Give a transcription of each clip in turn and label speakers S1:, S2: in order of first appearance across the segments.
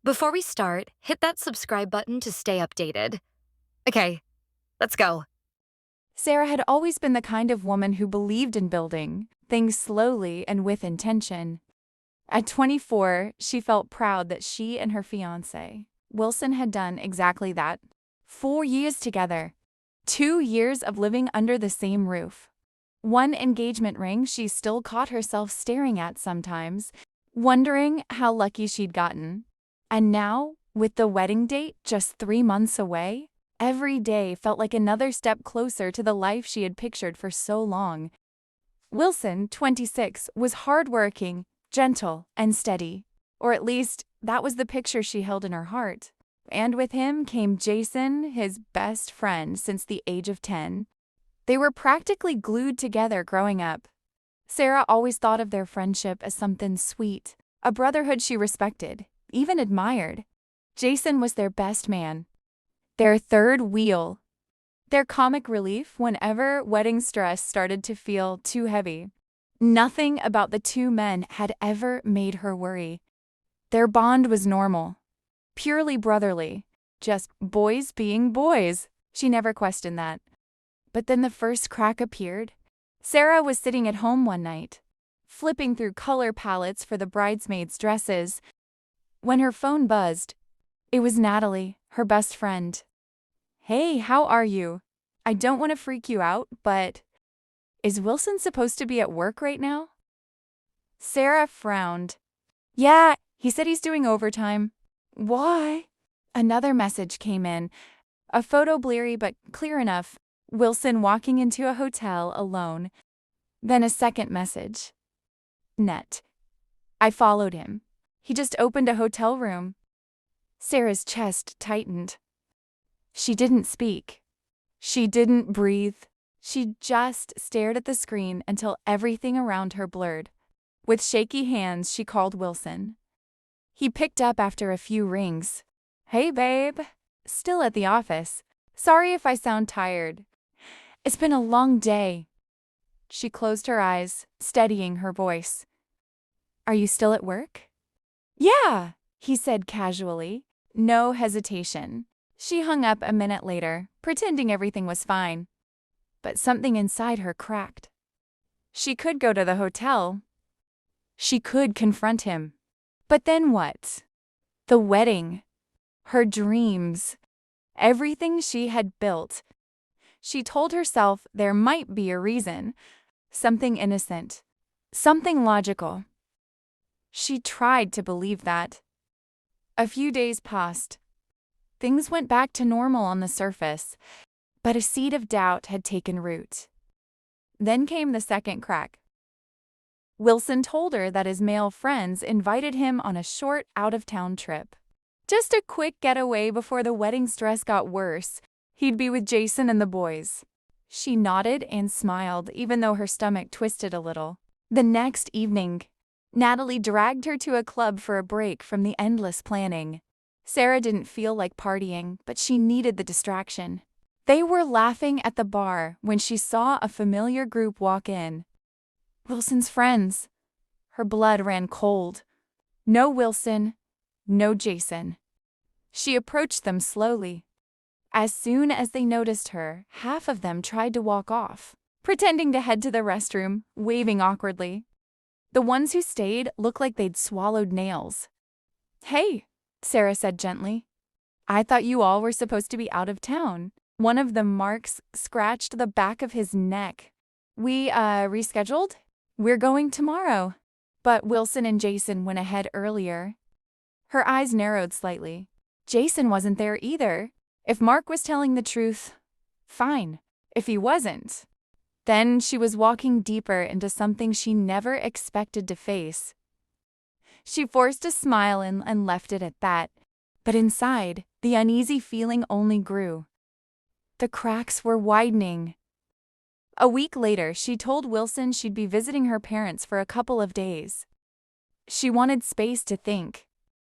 S1: Before we start, hit that subscribe button to stay updated. Okay, let's go.
S2: Sarah had always been the kind of woman who believed in building things slowly and with intention. At 24, she felt proud that she and her fiancé, Wilson, had done exactly that. 4 years together. 2 years of living under the same roof. One engagement ring she still caught herself staring at sometimes, wondering how lucky she'd gotten. And now, with the wedding date just 3 months away, every day felt like another step closer to the life she had pictured for so long. Wilson, 26, was hardworking, gentle, and steady. Or at least, that was the picture she held in her heart. And with him came Jason, his best friend since the age of 10. They were practically glued together growing up. Sarah always thought of their friendship as something sweet, a brotherhood she respected, even admired. Jason was their best man, their third wheel, their comic relief whenever wedding stress started to feel too heavy. Nothing about the two men had ever made her worry. Their bond was normal, purely brotherly, just boys being boys. She never questioned that. But then the first crack appeared. Sarah was sitting at home one night, flipping through color palettes for the bridesmaids' dresses, when her phone buzzed. It was Natalie, her best friend. "Hey, how are you? I don't want to freak you out, but is Wilson supposed to be at work right now?" Sarah frowned. "Yeah, he said he's doing overtime." "Why?" Another message came in, a photo bleary but clear enough. Wilson walking into a hotel alone. Then a second message. "Net. I followed him. He just opened a hotel room." Sarah's chest tightened. She didn't speak. She didn't breathe. She just stared at the screen until everything around her blurred. With shaky hands, she called Wilson. He picked up after a few rings. "Hey, babe. Still at the office. Sorry if I sound tired. It's been a long day." She closed her eyes, steadying her voice. "Are you still at work?" "Yeah," he said casually. No hesitation. She hung up a minute later, pretending everything was fine. But something inside her cracked. She could go to the hotel. She could confront him. But then what? The wedding. Her dreams. Everything she had built. She told herself there might be a reason. Something innocent. Something logical. She tried to believe that. A few days passed. Things went back to normal on the surface, but a seed of doubt had taken root. Then came the second crack. Wilson told her that his male friends invited him on a short out-of-town trip. Just a quick getaway before the wedding stress got worse. He'd be with Jason and the boys. She nodded and smiled, even though her stomach twisted a little. The next evening, Natalie dragged her to a club for a break from the endless planning. Sarah didn't feel like partying, but she needed the distraction. They were laughing at the bar when she saw a familiar group walk in. Wilson's friends. Her blood ran cold. No Wilson, no Jason. She approached them slowly. As soon as they noticed her, half of them tried to walk off, pretending to head to the restroom, waving awkwardly. The ones who stayed looked like they'd swallowed nails. "Hey," Sarah said gently. "I thought you all were supposed to be out of town." One of the marks scratched the back of his neck. "We, rescheduled? We're going tomorrow." But Wilson and Jason went ahead earlier. Her eyes narrowed slightly. Jason wasn't there either. If Mark was telling the truth, fine. If he wasn't, then she was walking deeper into something she never expected to face. She forced a smile and left it at that. But inside, the uneasy feeling only grew. The cracks were widening. A week later, she told Wilson she'd be visiting her parents for a couple of days. She wanted space to think,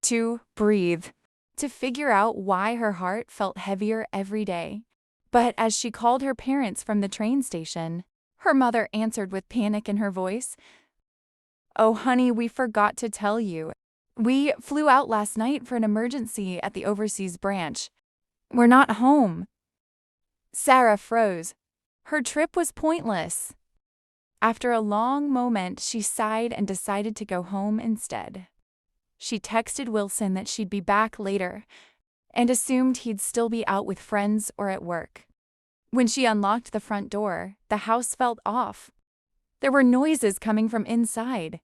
S2: to breathe, to figure out why her heart felt heavier every day. But as she called her parents from the train station, her mother answered with panic in her voice. "Oh, honey, we forgot to tell you. We flew out last night for an emergency at the overseas branch. We're not home. Sarah froze. Her trip was pointless. After a long moment, she sighed and decided to go home instead. She texted Wilson that she'd be back later and assumed he'd still be out with friends or at work. When she unlocked the front door, the house felt off. There were noises coming from inside.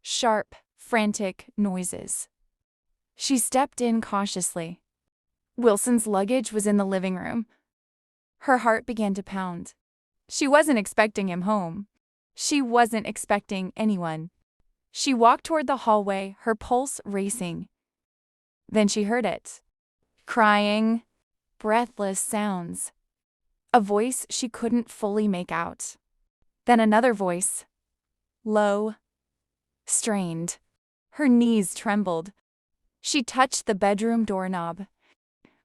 S2: Sharp, frantic noises. She stepped in cautiously. Wilson's luggage was in the living room. Her heart began to pound. She wasn't expecting him home. She wasn't expecting anyone. She walked toward the hallway, her pulse racing. Then she heard it. Crying, breathless sounds. A voice she couldn't fully make out. Then another voice. Low, strained. Her knees trembled. She touched the bedroom doorknob,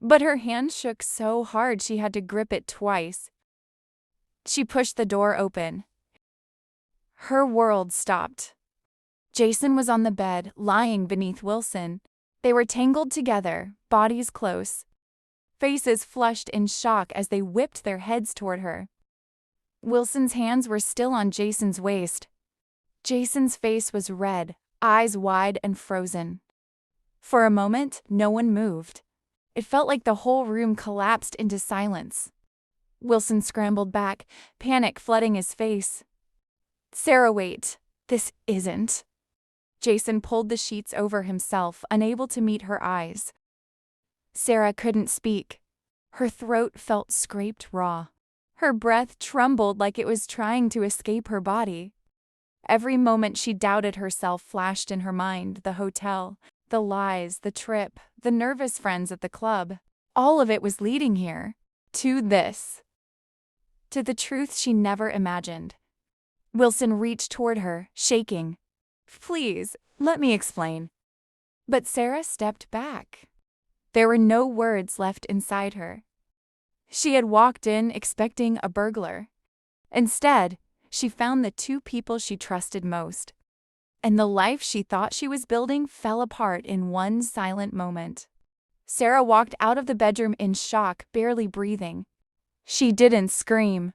S2: but her hand shook so hard she had to grip it twice. She pushed the door open. Her world stopped. Jason was on the bed, lying beneath Wilson. They were tangled together, bodies close. Faces flushed in shock as they whipped their heads toward her. Wilson's hands were still on Jason's waist. Jason's face was red, eyes wide and frozen. For a moment, no one moved. It felt like the whole room collapsed into silence. Wilson scrambled back, panic flooding his face. Sarah, wait. This isn't. Jason pulled the sheets over himself, unable to meet her eyes. Sarah couldn't speak. Her throat felt scraped raw. Her breath trembled like it was trying to escape her body. Every moment she doubted herself flashed in her mind: the hotel, the lies, the trip, the nervous friends at the club. All of it was leading here. To this. To the truth she never imagined. Wilson reached toward her, shaking. Please, let me explain. But Sarah stepped back. There were no words left inside her. She had walked in expecting a burglar. Instead, she found the two people she trusted most. And the life she thought she was building fell apart in one silent moment. Sarah walked out of the bedroom in shock, barely breathing. She didn't scream.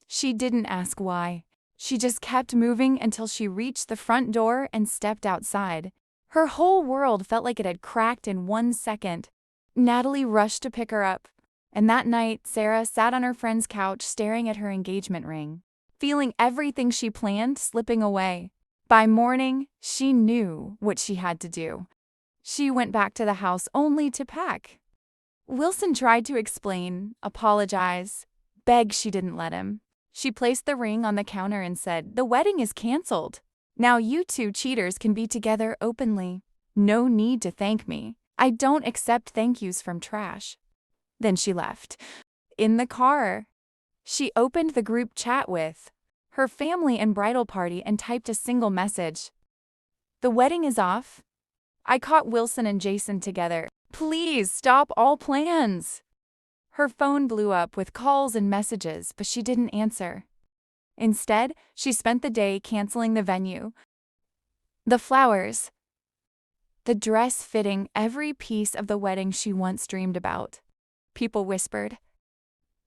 S2: She didn't ask why. She just kept moving until she reached the front door and stepped outside. Her whole world felt like it had cracked in 1 second. Natalie rushed to pick her up. And that night, Sarah sat on her friend's couch staring at her engagement ring, feeling everything she planned slipping away. By morning, she knew what she had to do. She went back to the house only to pack. Wilson tried to explain, apologize, beg she didn't let him. She placed the ring on the counter and said, "The wedding is canceled. Now you two cheaters can be together openly. No need to thank me. I don't accept thank yous from trash." Then she left. In the car, she opened the group chat with her family and bridal party and typed a single message. "The wedding is off. I caught Wilson and Jason together. Please stop all plans." Her phone blew up with calls and messages, but she didn't answer. Instead, she spent the day canceling the venue, the flowers, the dress fitting every piece of the wedding she once dreamed about. People whispered.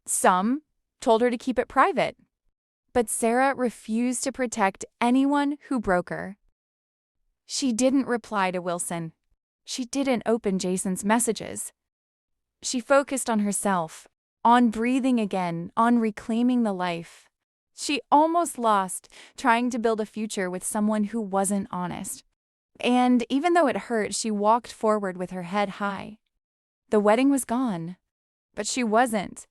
S2: Some told her to keep it private. But Sarah refused to protect anyone who broke her. She didn't reply to Wilson. She didn't open Jason's messages. She focused on herself, on breathing again, on reclaiming the life she almost lost, trying to build a future with someone who wasn't honest. And even though it hurt, she walked forward with her head high. The wedding was gone, but she wasn't.